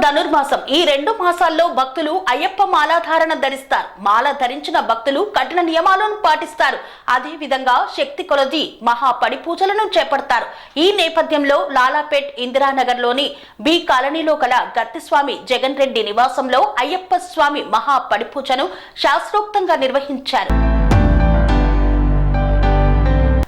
ధనుర్మాసం ఈ 2 మాసాల్లో భక్తులు అయ్యప్ప మాలాధారణ ధరిస్తారు. మాల ధరించిన భక్తులు కఠిన నియమాలను పాటిస్తారు. అదే విధంగా శక్తి కొలది మహా పడి పూజలను చేపడతారు. ఈ నేపథ్యంలో లాలాపేట్ ఇందిరానగర్ లోని బి కాలనీలో గల గత్తిస్వామి జగన్ రెడ్డి నివాసంలో అయ్యప్ప స్వామి మహా పడి పూజను శాస్త్రోక్తంగా నిర్వహించారు.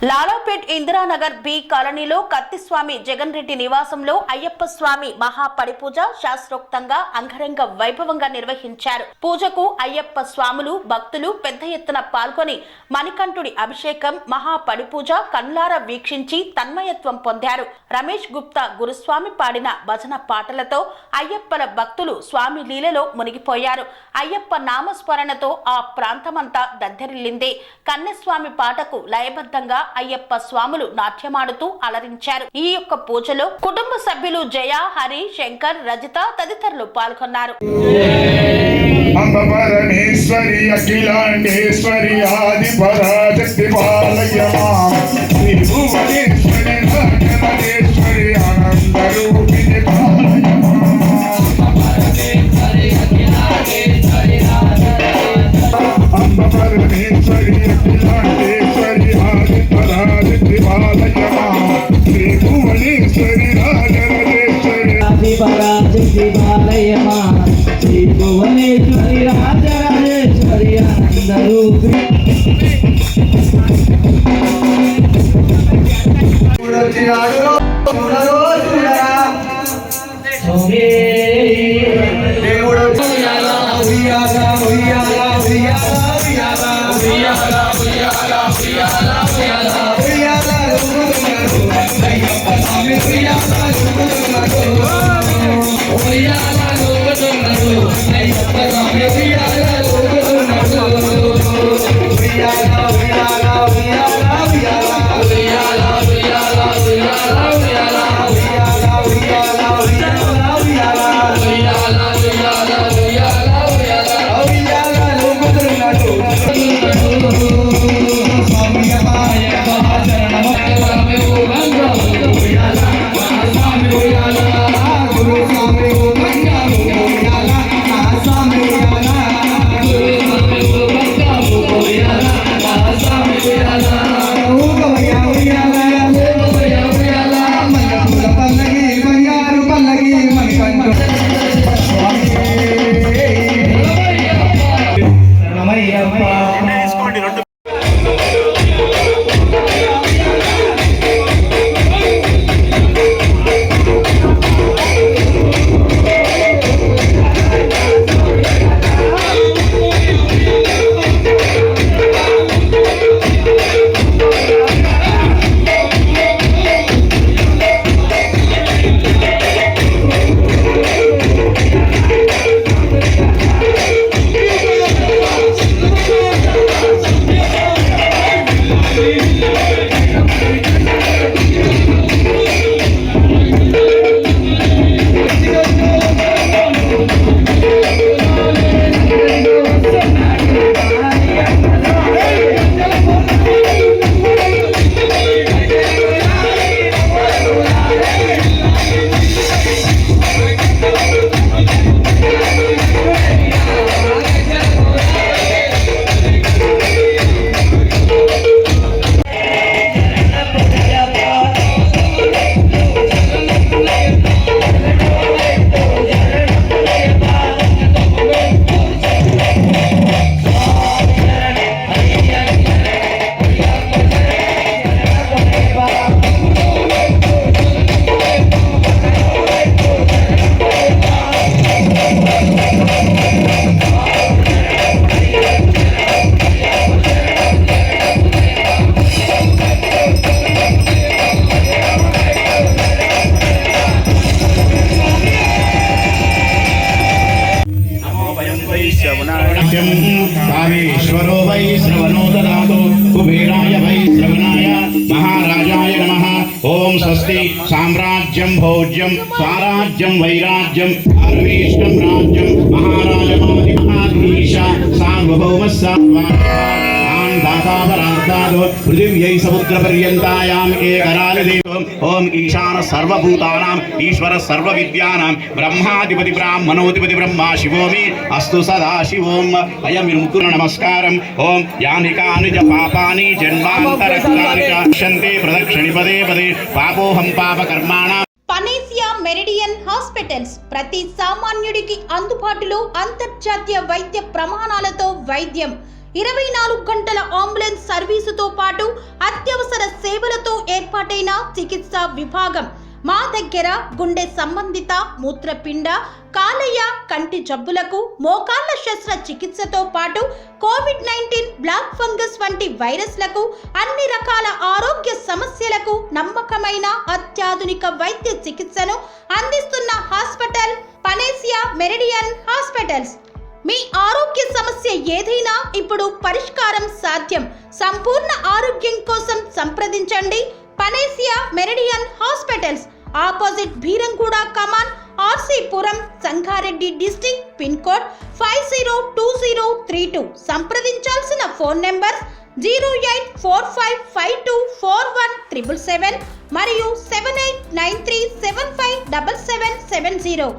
లాలాపేట్ ఇందిరానగర్ బి కాలనీలో కత్తిస్వామి జగన్ రెడ్డి నివాసంలో అయ్యప్ప స్వామి మహా పడి పూజ శాస్త్రోక్తంగా అంగరంగ వైభవంగా నిర్వహించారు. పూజకు అయ్యప్ప స్వాములు భక్తులు పెద్ద ఎత్తున పాల్గొని మణికంఠుడి అభిషేకం మహా పడి పూజ కన్నులారా వీక్షించి తన్మయత్వం పొందారు. రమేష్ గుప్తా గురుస్వామి పాడిన భజన పాటలతో అయ్యప్పల భక్తులు స్వామి లీలలో మునిగిపోయారు. అయ్యప్ప నామస్మరణతో ఆ ప్రాంతమంతా దద్దరిల్లింది. కన్నెస్వామి పాటకు లయబద్ధంగా అయ్యప్ప స్వాములు నాట్యమాడుతూ అలరించారు. ఈ యొక్క పూజలో కుటుంబ సభ్యులు జయ, హరి, శంకర్, రజిత తదితరులు పాల్గొన్నారు. అంబపరమేశ్వరి అఖిలాండేశ్వరి ఆది పరాశక్తి బాలయమా శ్రీ భువనేశ్వరి రాజరాజేశ్వరి ఆనందరూపిణి బాలయమా అంబపరమేశ్వరి అఖిలాండేశ్వరి ఆది పరాశక్తి బాలయమా శ్రీ భువనేశ్వరి రాజరాజేశ్వరి ఆది పరాశక్తి బాలయమా శ్రీ భువనేశ్వరి రాజరాజేశ్వరి ఆనందరూపిణి कामेश्वरो वै श्रवणो ददातु कुबेराय वै श्रवणाय महाराजाय नमः। ओम स्वस्ति साम्राज्यं भोज्यं स्वराज्यं वैराज्यं सर्वेष्टं राज्यं महाराजमाधिमहाधीश सार्वभौमः తాం దాసాపరార్థాదో పృథివ్యై సముద్రపర్యంతాయాం ఏకరాళదేవం ఓం ఈశాన సర్వభూతానాం ఈశ్వర సర్వవిద్యానాం బ్రహ్మాధిపతి బ్రాహ్మణోధిపతి బ్రహ్మ శివోమి అస్తు సదా శివోం అయమిర్ముకుల నమస్కారం ఓం యాని కాని చ పాపాని జన్మాంతరకాని చ క్షంతే ప్రదక్షిణి పదే పదే పాపోహం పాపకర్మాణాం. పనేసియా మెరిడియన్ హాస్పిటల్స్ ప్రతి సామాన్యుడికి అందుబాటులో అంతర్జాతీయ వైద్య ప్రమాణాలతో వైద్యం, 24 గంటల అంబులెన్స్ సర్వీసుతో పాటు అత్యవసర సేవలతో ఏర్పాటైన చికిత్సా విభాగం. మా దగ్గర గుండె సంబంధిత, మూత్రపిండ, కాలేయ, కంటి జబ్బులకు, మోకాళ్ల శస్త్ర చికిత్సతో పాటు కోవిడ్-19, బ్లాక్ ఫంగస్ వంటి వైరస్లకు, అన్ని రకాల ఆరోగ్య సమస్యలకు నమ్మకమైన అత్యాధునిక వైద్య చికిత్సను అందిస్తున్న హాస్పిటల్ పనేసియా మెరిడియన్ హాస్పిటల్స్. మీ ఆరోగ్య సమస్య ఏదైనా ఇప్పుడు పరిష్కారం సాధ్యం. సంపూర్ణ ఆరోగ్యం కోసం సంప్రదించండి Panacea Meridian hospitals, opposite Bheeramguda Kaman, RC Puram, Sangareddy district, pin code 502032. సంప్రదించాల్సిన ఫోన్ నెంబర్ 0845524177 మరియు 7893757770.